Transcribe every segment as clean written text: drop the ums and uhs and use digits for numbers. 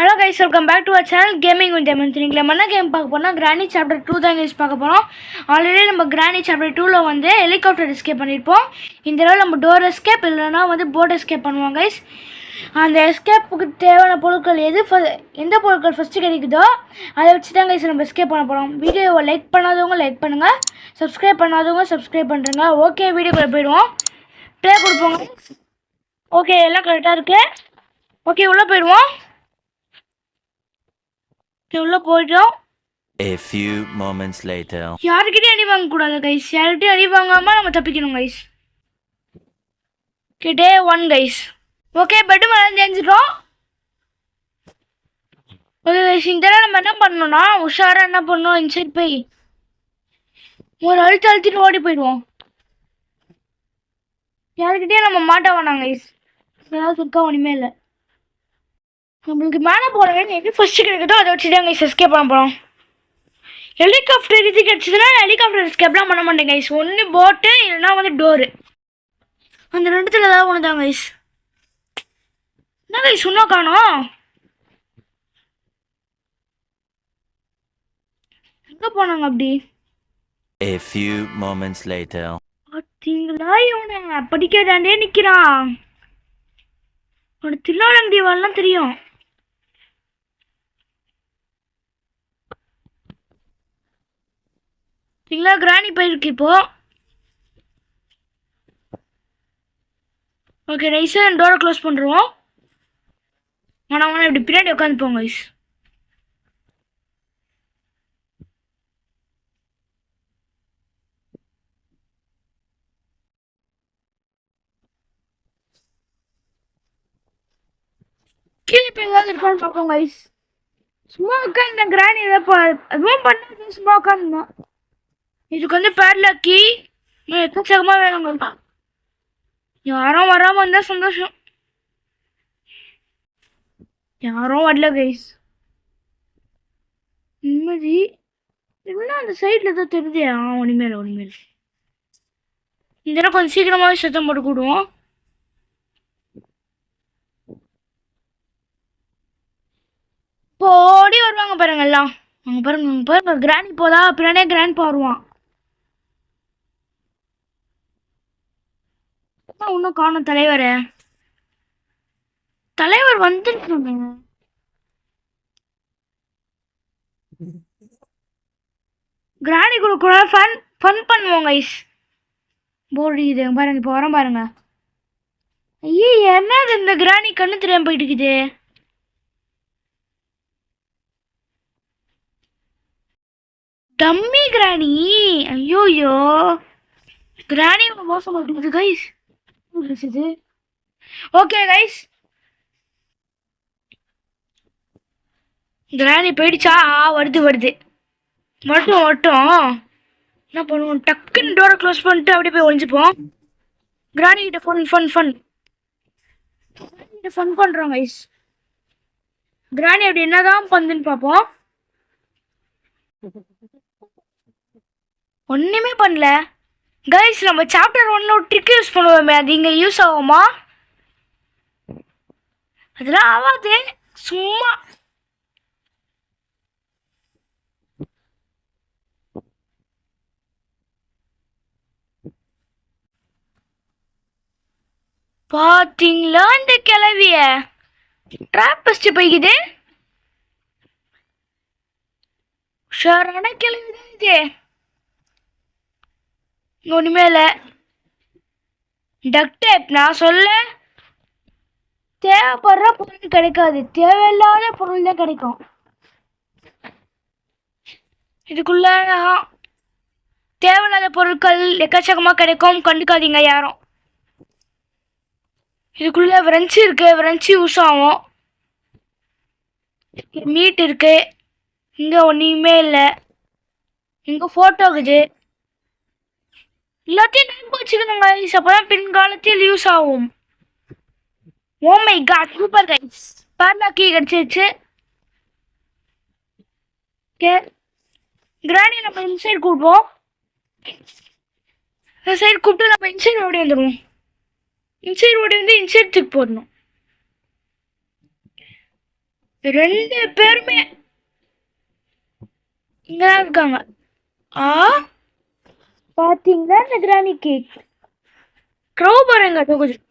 Hello guys, welcome back to our channel Gaming with Demon. இன்னைக்கு நம்ம என்ன game பார்க்க போறோம்னா Granny Chapter 2 தான் guys பார்க்க போறோம். ஆல்ரெடி நம்ம Granny Chapter 2ல வந்து ஹெலிகாப்டர் எஸ்கேப் பண்ணிருப்போம். இந்த தடவை நம்ம டோர் எஸ்கேப் இல்லனா வந்து போட் எஸ்கேப் பண்ணுவோம் guys. அந்த எஸ்கேப்புக்கு தேவையான பொருட்கள் எந்த பொருட்கள் ஃபர்ஸ்ட் கிடைக்குதோ அதை வச்சு தான் guys நம்ம எஸ்கேப் பண்ண போறோம். வீடியோவை லைக் பண்ணாதவங்க லைக் பண்ணுங்க. Subscribe பண்ணாதவங்க subscribe பண்ணுங்க. ஓகே வீடியோக்குள்ள போய்டுவோம். ப்ளே கொடுப்போம். ஓகே எல்லாம் கரெக்ட்டா இருக்கு. ஓகே உள்ள போய்டுவோம். உள்ள போய்ட்டோம். A few moments later. யார்கிட்டயும் அடி வாங்க கூடாது गाइस. யார்கிட்டயும் அடி வாங்காம நம்ம தப்பிக்கணும் गाइस. ஓகே டே 1 गाइस. ஓகே பெட் மேல ஏஞ்சிட்டோம். ஓகே गाइस இந்த தடவை நம்ம என்ன பண்ணனும்னா உஷாரா என்ன பண்ணனும் இன்சைட் போய் ஒரு அழுத்திட்டு ஓடி போய்டுவோம். யார்கிட்டயும் நம்ம மாட்ட வேணாம் गाइस. ஏதாவது சுத்தம் ஒண்ணுமே இல்ல. நம்மளுக்கு மேலே போகிறவங்க எது ஃபஸ்ட்டு கிடைக்குதோ அதை வச்சு தான் கைஸ் எஸ்கேப் பண்ண போகிறோம். ஹெலிகாப்டர் இது கிடச்சிதுன்னா ஹெலிகாப்டர் எஸ்கேப்லாம் பண்ண மாட்டேன் கைஸ். ஒன்று போட்டு இல்லைன்னா வந்து டோரு, அந்த ரெண்டுத்தில் ஏதாவது ஒன்று தான் கைஸ். என்ன கைஸ் இன்னும் காணோம்? எங்கே போனாங்க அப்படி? A few moments later. பார்த்தீங்களா இவனை படிக்கிறாண்டே நிற்கிறான். அவனுக்கு திருநாளங்கடி வாழலாம் தெரியும். சரிங்களா கிராணி போயிருக்கு இப்போ. ஓகே நைஸாக டோரை க்ளோஸ் பண்ணுறோம். ஆனால் இப்படி பின்னாடி உட்காந்து போங்க கைஸ். கீழே இப்போ ஏதாவது இருக்கான்னு பார்ப்போம் கைஸ். சும்மா உட்காந்து கிராணி ஏதாவது அதுவும் பண்ண சும்மா உட்காந்துதான். இதுக்கு வந்து பேர்லாக்கி எக்கச்சக்கமாக வேணுங்க. யாரும் வராமல் இருந்தால் சந்தோஷம். யாரும் வரல கைஸ். நிம்மதி என்ன அந்த சைடில் தான் தெரியுது. ஒன்றுமேல இந்த நேரம் கொஞ்சம் சீக்கிரமாகவே சத்தம் போட்டு கூடுவோம். இப்போ ஓடி வருவாங்க பாருங்க எல்லாம். அங்கே பாருங்க கிராணி போதா பின்னாடியே கிராண்ட் வருவான். இன்னும் காணும் தலைவர் வந்துட்டு கிராணி கூட ஃபன் பண்ணுவோம் கைஸ். போர் அடிக்குது பாருங்க. இப்போ வரோம் பாருங்க. ஐயே என்னது இந்த கிராணி கண்ணு தெரியாம போயிட்டு இருக்குது. டம்மி கிராணி. ஐயோயோ கிராணி மோசம் மாட்டேங்குது கைஸ். ஓகே கைஸ் கிராணி போயிடுச்சா? வருது மட்டும் என்ன பண்ணுவோம், டக்குன்னு டோரை க்ளோஸ் பண்ணிட்டு அப்படியே போய் ஒழிஞ்சுப்போம். கிராணி கிட்ட ஃபன் பண்ணுறோம் கைஸ். கிராணி அப்படி என்னதான் பண்ணுன்னு பார்ப்போம். ஒன்றுமே பண்ணல கைஸ். நம்ம சாப்டர் 1ல ஒரு ட்ரிக் யூஸ் பண்ணுவோமே, அது இங்கே யூஸ் ஆகுமா? அதெல்லாம் ஆகாது. சும்மா பார்த்தீங்களா இந்த கிளவிய ட்ராப் ஃபஸ்ட்டு போய்க்குது. உஷாரான கிளவிதான் இது. ஒன்றுமே இல்லை. டக் டேப் நான் சொல்ல தேவைப்படுற பொருள் கிடைக்காது, தேவையில்லாத பொருள் தான் கிடைக்கும். இதுக்குள்ள தேவையில்லாத பொருட்கள் எக்கச்சக்கமாக கிடைக்கும், கண்டுக்காதீங்க யாரும். இதுக்குள்ள விரஞ்சி இருக்கு, விரஞ்சி யூஸ் ஆகும். மீட் இருக்கு. இங்கே ஒன்றுமே இல்லை. இங்கே ஃபோட்டோ இருக்குது. எல்லாத்தையும் ஞாபகம் வச்சுக்கணுங்க கைஸ், அப்பதான் பின்காலத்தில் யூஸ் ஆகும். Oh my God super guys. Padlock key கிடைச்சிருச்சு. ஓகே கிராணி நம்ம இன்சைட் கூப்பிடுவோம். இந்த சைடு கூப்பிட்டு நம்ம இன்சைட் ஓடி வந்துடுவோம். இன்சைட் ஓடி வந்து இன்சைட் தூக்கி போடணும். ரெண்டு பேருமே இங்க தான் இருக்காங்க. ஆ பாத்தீங்களா இந்த கிராணிக்கு க்ரௌ பாருங்க கொஞ்சம்.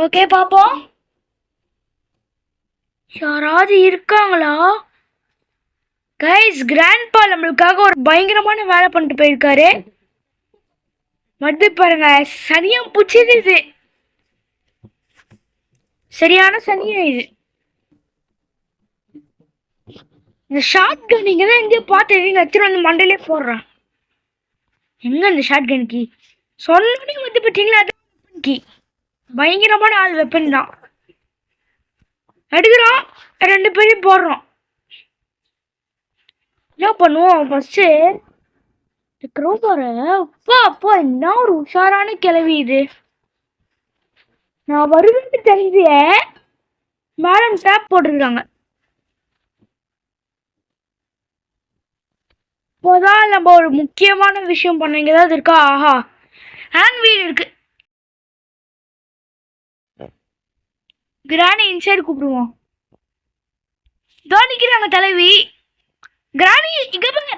ஓகே பாப்போம் யாராவது இருக்காங்களா. கைஸ் கிராண்ட்பா நம்மளுக்காக ஒரு பயங்கரமான வேலை பண்ணிட்டு போயிருக்காரு. மட்டும் பாருங்க சனியம் புடிச்சது இது. சரியான சனியம் இது. இந்த ஷார்ட் கன் இங்க தான் எங்கேயோ பார்த்து எடுத்துட்டு வந்து மண்டையிலே போடுறான். எங்க இந்த ஷார்ட் கன் கி சொன்னே வந்து பார்த்தீங்களா அது கி பயங்கரமான ஆள் வெப்பன் தான். எடுக்கிறோம் ரெண்டு பேரையும் போடுறோம். என்ன பண்ணுவோம் ஃபர்ஸ்ட் க்ரோபார. அப்பா அப்பா என்ன ஒரு உஷாரான கிளவி இது. நான் வருவேன்னு தெரிஞ்ச மேடம் டேப் போட்டிருக்காங்க. இப்போதான் நம்ம ஒரு முக்கியமான விஷயம் பண்ண. இங்க ஏதாவது இருக்கா? ஆஹா ஹேண்ட் வீல் இருக்கு. கிராணி இன்சைடு கூப்பிடுவோம். கவனிக்கிறாங்க தலைவி. கிராணி இங்க பாருங்க.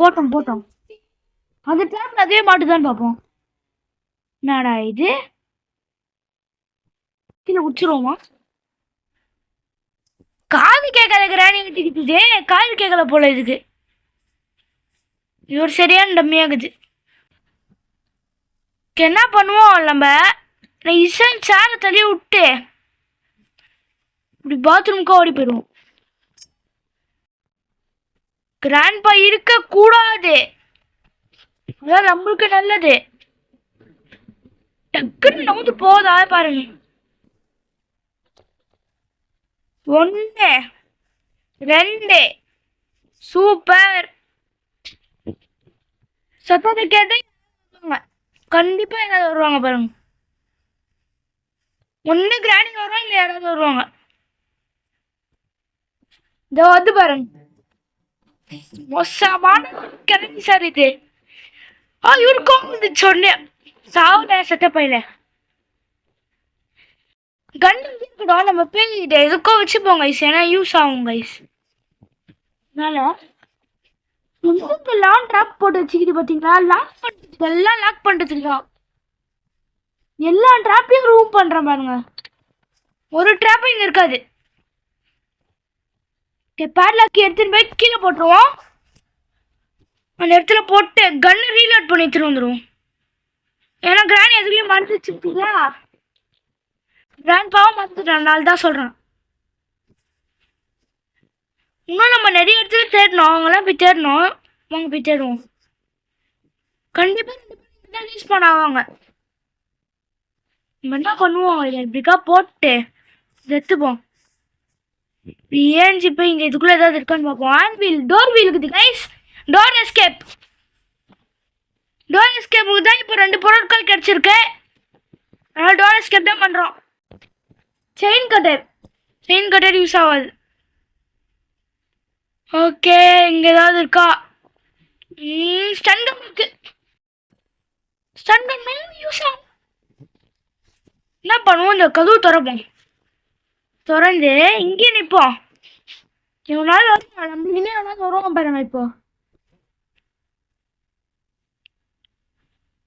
போட்டோம் போட்டோம் அந்த டைம்ல அதே மாட்டுதான் பார்ப்போம். என்னடா இது கீழே உச்சிருவோமா? காது கேட்காத கிராணி கிட்டிக்கிட்டே காது கேட்கல போல இதுக்கு. இது ஒரு சரியான டம்மியாகுது. என்ன பண்ணுவோம் நம்ம இசன் சேரை தள்ளி விட்டு இப்படி பாத்ரூம்க்கு ஓடி போயிடுவோம். கிராண்ட்பா இருக்க கூடாது. அதான் நம்மளுக்கு நல்லது. டக்குன்னு நவுந்து போதா பாருங்க. 1 2 சூப்பர். சத்தத்தை கேட்டு கண்டிப்பா யாராவது வருவாங்க பாருங்க. ஒண்ணு கிராணி வருவாங்க இல்ல யாராவது வருவாங்க. இதோ வந்து பாருங்க மோசமான கிளம்பி சார் இது. இவருக்கும் வந்து சொன்னேன் சாவுல சத்த பையில கன் இருக்கட்டும். நம்ம போய் இதை எதுக்கோ வச்சுப்போம் கைஸ். ஏன்னா யூஸ் ஆகும் கைஸ். அதனால எல்லாம் ட்ராப் போட்டு வச்சுக்கிட்டு பார்த்தீங்களா? லாக் பண்ணுறதுக்கு எல்லாம் லாக் பண்ணுறதுக்கு தான் எல்லா ட்ராப்பையும் ரூம் பண்ணுறேன் பாருங்க. ஒரு ட்ராப்பும் இங்கே இருக்காது. பேட்லாக்கி எடுத்துன்னு போய் கீழே போட்டுருவோம். அந்த இடத்துல போட்டு கன்னு ரீலோட் பண்ணி எடுத்துட்டு வந்துடுவோம். ஏன்னா கிராணி எதுலையும் மறந்துச்சுங்களா? கிராண்ட்பாவும் மறந்துட்டேன். அதனால தான் சொல்கிறேன். இன்னும் நம்ம நிறைய இடத்துல தேடணும். அவங்களாம் போய் தேடணும். வாங்க போய் தேடுவோம். கண்டிப்பாக தான் யூஸ் பண்ண ஆவாங்க. நம்ம என்ன பண்ணுவோம் இப்படிக்கா போட்டு எடுத்துப்போம். ஏஞ்சி போய் இங்கே இதுக்குள்ளே ஏதாவது இருக்கான்னு பார்ப்போம். ஹேண்ட் வீல் டோர் வீல் இருக்குது கைஸ். டோர் எஸ்கேப் தான் இப்போ 2 பொருட்கள் கிடச்சிருக்கு. அதனால் டோர் எஸ்கேப் தான் பண்ணுறோம். செயின் கட்டர் யூஸ் ஆகாது. ஓகே இங்கே ஏதாவது இருக்கா? ஸ்டன் கன் இருக்கு. ஸ்டன் கன் யூஸ் ஆகும். என்ன பண்ணுவோம் இந்த கதவு திறப்போம். திறந்து இங்கே நிற்போம். எவனாவது வருவாங்க. நம்மளுக்குன்னே எவனாவது வருவாங்க பாருங்க. இப்போ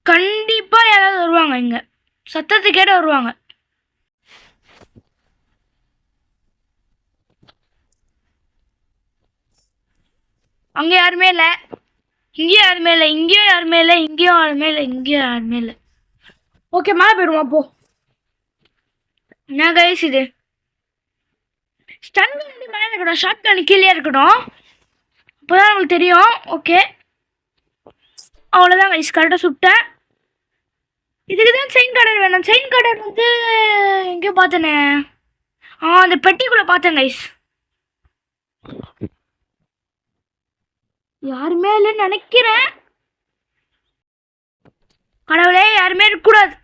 கண்டிப்பா யாராவது வருவாங்க. இங்க சத்தத்தை கேட்ட வருவாங்க. அங்க யாருமே இல்லை. இங்கேயும் யாருமே இல்லை. இங்கேயும் யாருமே இல்லை. இங்கேயும் யாருமே இல்லை. இங்கேயும் யாருமே இல்லை. ஓகே மேலே போயிடுவோம். அப்போ என்ன கைஸ் இது? ஸ்டன் கன் மேலே இருக்கட்டும். ஷார்ட் கன் கீழே இருக்கட்டும். அப்போதான் நம்மளுக்கு தெரியும். ஓகே அவ்வளோதான் கைஸ். கரெக்டாக சுட்டேன். இதுக்கு தான் செயின் கார்டர் வேணும். செயின் கார்டர் வந்து எங்கேயோ பார்த்தேனே. அந்த பெட்டிக்குள்ளே பார்த்தேன் கைஸ். யாருமே இல்லைன்னு நினைக்கிறேன். கடவுளே யாருமே இருக்கக்கூடாது.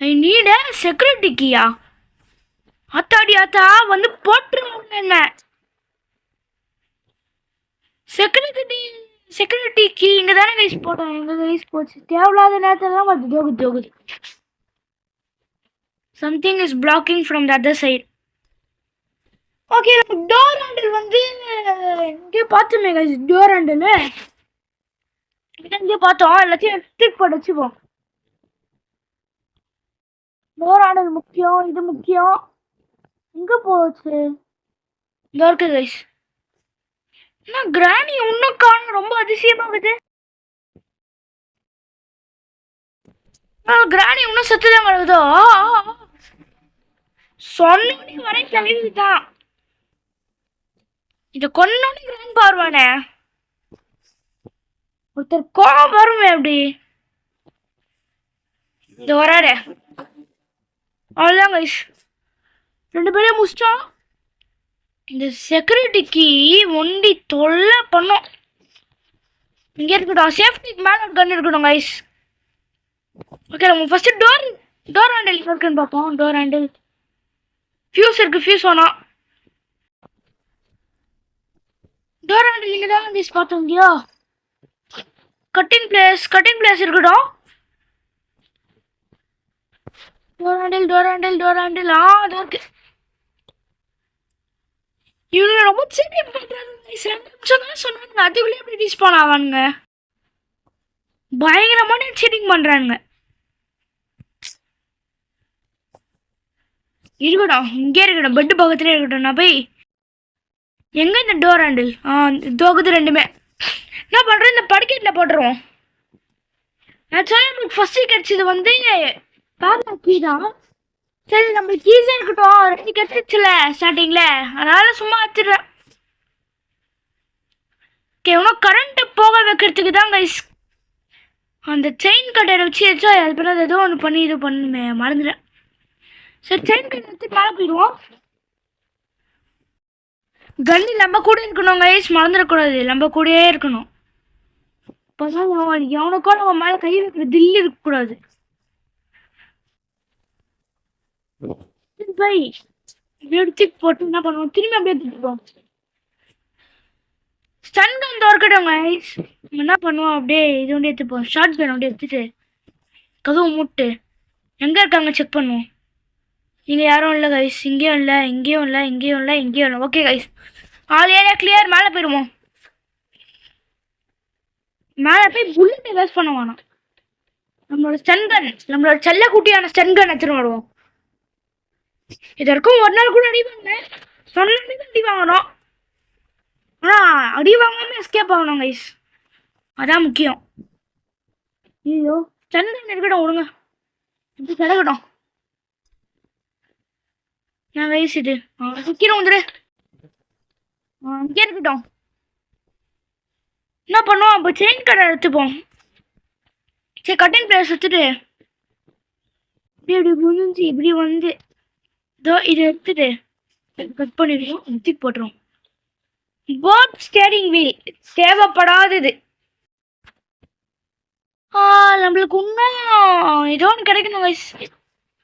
ஐ நீட் செக்யூரிட்டி கீயா? ஆத்தாடி ஆத்தா வந்து போட்டுருவாங்க என்ன. செக்யூரிட்டி செக்யூரிட்டிக்கு இங்கே தானே கைஸ் போட்டோம், எங்கே கைஸ் போச்சு? தேவையில்லாத நேரத்துலலாம் வந்து தோகுது தோகுது. Something is blocking from the other side. Okay, நம்ம டோர் ஹேண்டில் வந்து இங்கே பார்த்தோமே கைஸ். டோர் ஹேண்டில் இங்கே பார்த்தோம், எல்லாத்தையும் எடுத்துட்டு போட்டு வச்சுப்போம். டோர் ஹேண்டில் முக்கியம், இது முக்கியம். எங்கே போச்சு? இங்கே இருக்கு கைஸ். என்ன கிராணி இன்னும் காணும், ரொம்ப அதிசயமாகுது. கிராணி இன்னும் செத்துதான் கிடக்குதோ. சொன்னோடனே வர கிளவிதான். இதை கொன்னோடனே கிராண்ட் பாருவானே, ஒருத்தர் கோபம் வருமே அப்படி. இந்த வராரு. அவ்வளோதான் கைஸ், 2 பேரையும் முடிச்சிட்டோம். இந்த செக்யூரிட்டிக்கு ஒண்டி தொல்லை பண்ணும். இங்கே இருக்கட்டும், சேஃப்டிக்கு மேலே ஒரு கன் இருக்கட்டும் கைஸ். ஓகே, நம்ம ஃபஸ்ட்டு டோர் ஹேண்டில் இருக்குன்னு பார்ப்போம். டோர் ஹேண்டில் ஃபியூஸ் இருக்குது, ஃபியூஸ் வேணாம். டோர் ஹேண்டில் இங்கே தான் கைஸ் பார்த்தோம். இல்லையா, கட்டிங் பிளேஸ் இருக்கட்டும். டோர் ஹேண்டில் அது இருக்கு. இவங்க ரொம்ப சீக்கிரம் பண்ணுறாங்க. 2 நிமிஷம் தான் சொன்னாங்க, அதுக்குள்ளே எப்படி ரீஸ்பான் ஆவானுங்க. பயங்கரமான சீட்டிங் பண்ணுறாங்க. இருக்கட்டும், இங்கே இருக்கட்டும், பெட்டு பக்கத்துலேயே இருக்கட்டும். நான் போய் எங்கே இந்த டோர் ஹேண்டில் தோகுது 2மே என்ன பண்ணுறோம், இந்த படுக்கெட்டில் போட்டுருவோம். ஆக்சுவலாக நம்மளுக்கு ஃபஸ்ட்டு கிடச்சது வந்து பேட்லாக் கீ தான். சரி, நம்மளுக்கு ஈஸியாக இருக்கட்டும், 2 கிடச்சிச்சுல ஸ்டார்டிங்கில், அதனால் சும்மா வச்சுடுறேன். ஓகே, இன்னும் கரண்ட்டு போக வைக்கிறதுக்கு தான் கைஸ் அந்த செயின் கட்டையை வச்சு வச்சா அது பிறகு ஏதோ ஒன்று பண்ணி இது பண்ணுமே, மறந்துடுறேன். சரி, செயின் கட்டை எடுத்து மேலே போயிடுவோம். கன்னு நம்ம கூட இருக்கணும் கைஸ், மறந்துடக்கூடாது, நம்ம கூடயே இருக்கணும். இப்போ தான் எவனுக்கோ நம்ம மேலே கை வைக்கிற தில்லு இருக்கக்கூடாது. பை எடுத்து போட்டு என்ன பண்ணுவோம், திரும்பி அப்படியே எடுத்துப்போம். ஸ்டன் கன் தோற்கட்டும் கைஸ். என்ன பண்ணுவோம், அப்படியே இது ஒன்றே எடுத்துப்போம். ஷார்ட் கன் அப்படியே எடுத்துட்டு கதவு மூட்டு எங்கே இருக்காங்க செக் பண்ணுவோம். இங்கே யாரும் இல்லை கைஸ், இங்கேயும் இல்லை. Okay guys, all area clear. மேலே போயிடுவோம். மேலே போய் புல்லட்டை வேஸ்ட் பண்ண வேணாம். நம்மளோட ஸ்டன் கன், நம்மளோட செல்ல குட்டியான ஸ்டன் கன் எடுத்துட்டு வருவோம். இதற்கும் ஒரு நாள் கூட அடி வாங்கினேன், சொன்ன அடி வாங்கணும். ஆனால் அடி வாங்காமல் எஸ்கேப் ஆகணும் கைஸ், அதான் முக்கியம். ஐயோ, ஸ்டன் கன் இருக்கட்டும், விடுங்க, இப்படி கிடக்கட்டும். நான் கைஸ் இது சுக்கிடும் வந்துடு, இங்கே இருக்கட்டும். என்ன பண்ணுவோம், அப்போ செயின் கடை எடுத்துப்போம். சரி, கட்டிங் பிளேஸ் எடுத்துட்டு இப்படி புரிஞ்சு இப்படி வந்து இதோ இதை எடுத்துட்டு கட் பண்ணிடுவோம், தூக்கி போட்டுருவோம். போட் ஸ்டேரிங் வீல் தேவைப்படாதது. நம்மளுக்கு இன்னும் ஏதோ ஒன்று கிடைக்கணும் கைஸ்.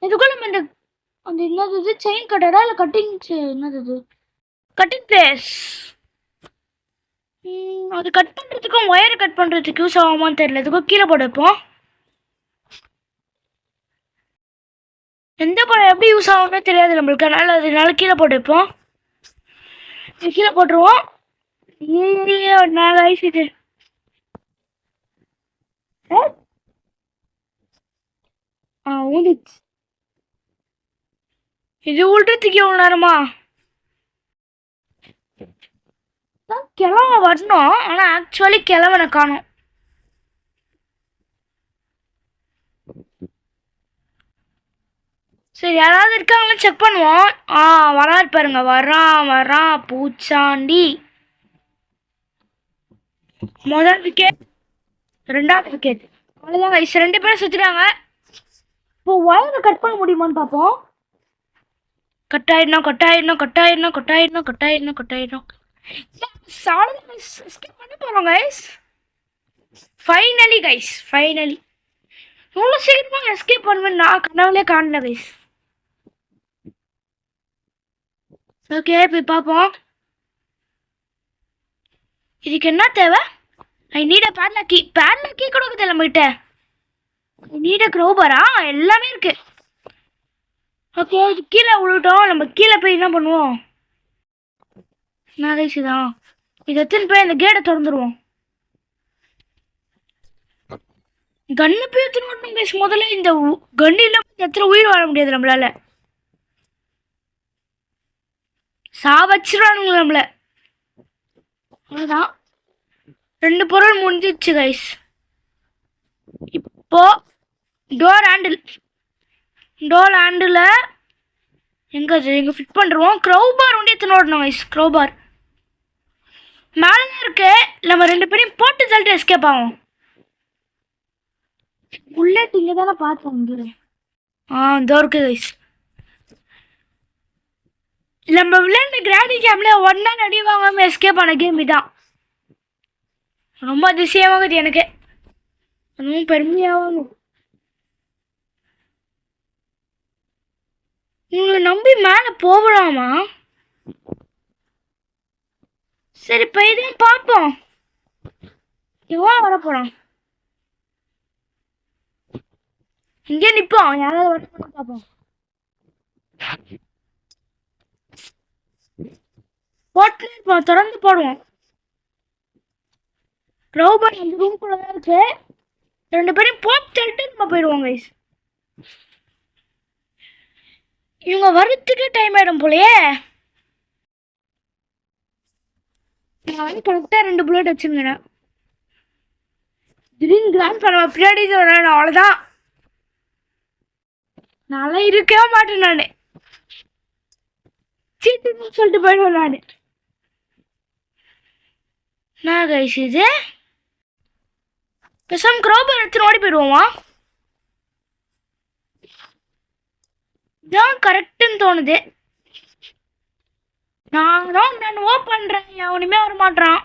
இதுக்குள்ள நம்ம இந்த அந்த என்னது செயின் கட்டடா இல்லை கட்டிங் என்னது கட்டிங் பிளேஸ், அது கட் பண்ணுறதுக்கும் ஒயரை கட் பண்ணுறதுக்கு யூஸ் ஆகுமான்னு தெரியல. இதுக்கும் கீழே போட்டு வைப்போம். எந்த படம் எப்படி யூஸ் ஆகும்னே தெரியாது நம்மளுக்கு, அதனால கீழே போட்டு வைப்போம். கீழே போட்டுருவோம். நாலு இது ஊந்துச்சு. இது உள்றதுக்கு எவ்வளோ நேரமா? கிழமை வரணும், ஆனால் ஆக்சுவலி கிழவனை காணும். சரி, யாராவது இருக்காங்களா செக் பண்ணுவோம். வராரு பாருங்க, வரான் பூச்சாண்டி. முதல் விக்கெட், 2வது விக்கெட். அவ்வளோதான் கைஸ், 2 பேரும் சுற்றுறாங்க. இப்போ ஒயரை கட் பண்ண முடியுமான்னு பார்ப்போம். கட் ஆயிடணும். ஸ்கிப் பண்ண போகிறோம் கைஸ். ஃபைனலி இவ்வளோ சீக்கிரமாக எஸ்கேப் பண்ணுவேன் நான் கனவுலே காணல கைஸ். ஓகே, போய் பார்ப்போம். இதுக்கு என்ன தேவை? I need a padlock key. Padlock key கூட இருக்குது நம்மகிட்ட. ஐ நீட் அ க்ரோபரா? எல்லாமே இருக்கு. ஓகே, இது கீழே விழுட்டோம். நம்ம கீழே போய் என்ன பண்ணுவோம்? நான் தான் இதை எடுத்துன்னு போய் அந்த கேட்டை திறந்துருவோம். கன்னு போய் எடுத்துன்னு வரணும் கைஸ். முதல்ல இந்த கன்னு இல்லாமல் எத்தனை உயிர் வாழ முடியாது நம்மளால. சாவச்சிருவானுங்க நம்மள. அவ்வளோதான், 2 பொருள் முடிஞ்சிடுச்சு கைஸ். இப்போ டோர் ஹேண்டில் எங்கே ஃபிட் பண்ணுறோம். க்ரௌபார் ஒன்றே எத்தனை ஓடணும் கைஸ். க்ரௌபார் மேலே தான் இருக்கு. நம்ம 2 பேரையும் போட்டு தள்ளிட்டு எஸ்கேப் ஆகும். புல்லட் இங்கே தானே பார்த்தோம். இதோ இருக்கு கைஸ். நம்ம விளையாண்ட கிராணி கேம்ல ஒன்னா அடி வாங்காம எஸ்கேப் ஆன கேம் இதான். ரொம்ப அதிசயமாகுது எனக்கு. அதுவும் பெருமையாகும். இவங்களை நம்பி மேலே போகலாமா? சரி போய்தான் பார்ப்போம். எவ்வளோ வரப்போகிறோம். இங்கே நிற்போம். யாராவது வர பார்ப்போம். போட்டு இருப்போம். திறந்து போடுவோம். க்ரௌபர் அந்த ரூம்குள்ளே தான் இருக்கு. 2 பேரையும் போட்டு தள்ளிட்டு நம்ம போயிடுவோம் கைஸ். இவங்க வரத்துக்கு டைம் ஆகிடும் போலையே. நான் வந்து கரெக்டாக 2 புல்லட் வச்சுருந்தேன். திடீர்னு கிராண்ட் பண்ண பின்னாடி வரேன். அவ்வளோதான், நல்லா இருக்கவே மாட்டேன். நான் சீட்டுன்னு சொல்லிட்டு போயிடுவேன் நான். நான் கைஸ் இது பேசாம க்ரோபர் எடுத்துன்னு ஓடி போயிடுவோமா? இதான் கரெக்டுன்னு தோணுது. நான் ஓ பண்ணுறேன். அவனுமே வர மாட்டான்.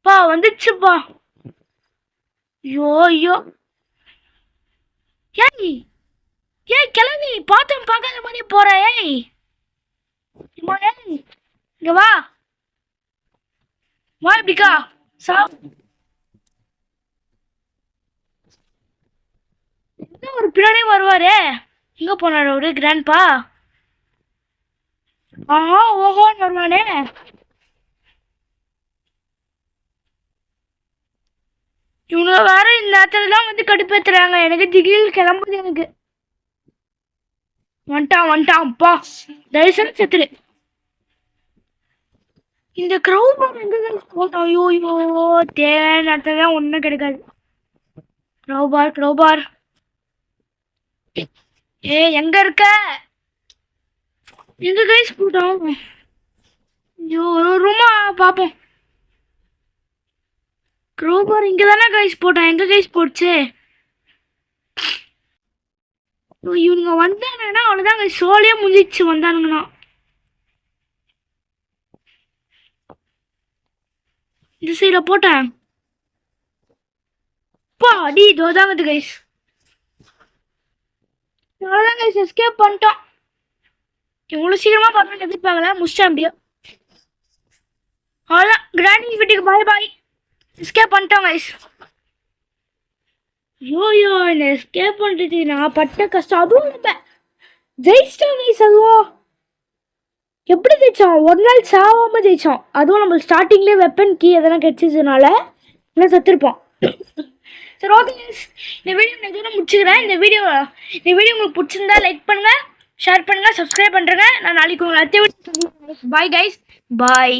பா வந்துச்சுப்பா. ஐயோ ஏய் கிளம்பி பார்த்தோம் பார்க்காத மாதிரி போற. இங்க வா இப்படிக்கா ஒரு பின்னாடியே வருவாரு. எங்க போனாரு ஒரு கிராண்ட்பா? ஓஹோன்னு வருவானே. இவங்க வேற இந்த நேரத்துலலாம் வந்து கடுப்பேத்துறாங்க. எனக்கு திடீர்னு கிளம்புது. எனக்கு வந்துட்டான் அப்பா. தயவுசெய்து செத்துரு. இந்த க்ரௌபார் எங்க போட்டோம்? ஐயோ தேவையான நேரத்துல தான் ஒன்றும் கிடைக்காது. க்ரௌபார் எங்க இருக்க? எங்க கைஸ் போட்டோம்? ஐயோ ஒரு ரூமா பார்ப்போம். க்ரோபார் இங்கே தானே கைஸ் போட்டான். எங்கே கைஸ் போடுச்சு? இவனுங்க வந்தானுங்கன்னா அவ்வளோதான் கைஸ். சோழியே முடிஞ்சிச்சு வந்தானுங்கண்ணா. இந்த சைடில் போட்டேன். அடி தோதாங்குது கைஸ். அவ்வளோதான் கைஸ், எஸ்கேப் பண்ணிட்டோம். இவ்வளோ சீக்கிரமாக பார்க்கணும் எதிர்பார்க்கல. முடிச்சிட்டேன் அப்படியே. அவ்வளோதான், கிராண்டி வீட்டுக்கு பாய். எஸ்கேப் பண்ணிட்டோம் கைஸ். ஐயோ என்ன எஸ்கேப் பண்ணிட்டு நான் பட்ட கஷ்டம். அதுவும் நம்ம ஜெயிச்சிட்டோம் கைஸ். அதுவும் எப்படி ஜெயிச்சோம்? ஒரு நாள் சாவாமல் ஜெயிச்சோம். அதுவும் நம்ம ஸ்டார்டிங்லேயே வெப்பன் கீ எதனா கிடைச்சதுனால எல்லாம் செத்துருப்போம். சரி ஓகே கைஸ், இந்த வீடியோ நான் இதோட முடிச்சுக்கிறேன். இந்த வீடியோ உங்களுக்கு பிடிச்சிருந்தா லைக் பண்ணுங்கள், ஷேர் பண்ணுங்கள், சப்ஸ்கிரைப் பண்ணுறேங்க. நான் நாளைக்கு உங்களை அடுத்த வீடியோ பாய் கைஸ். பாய்.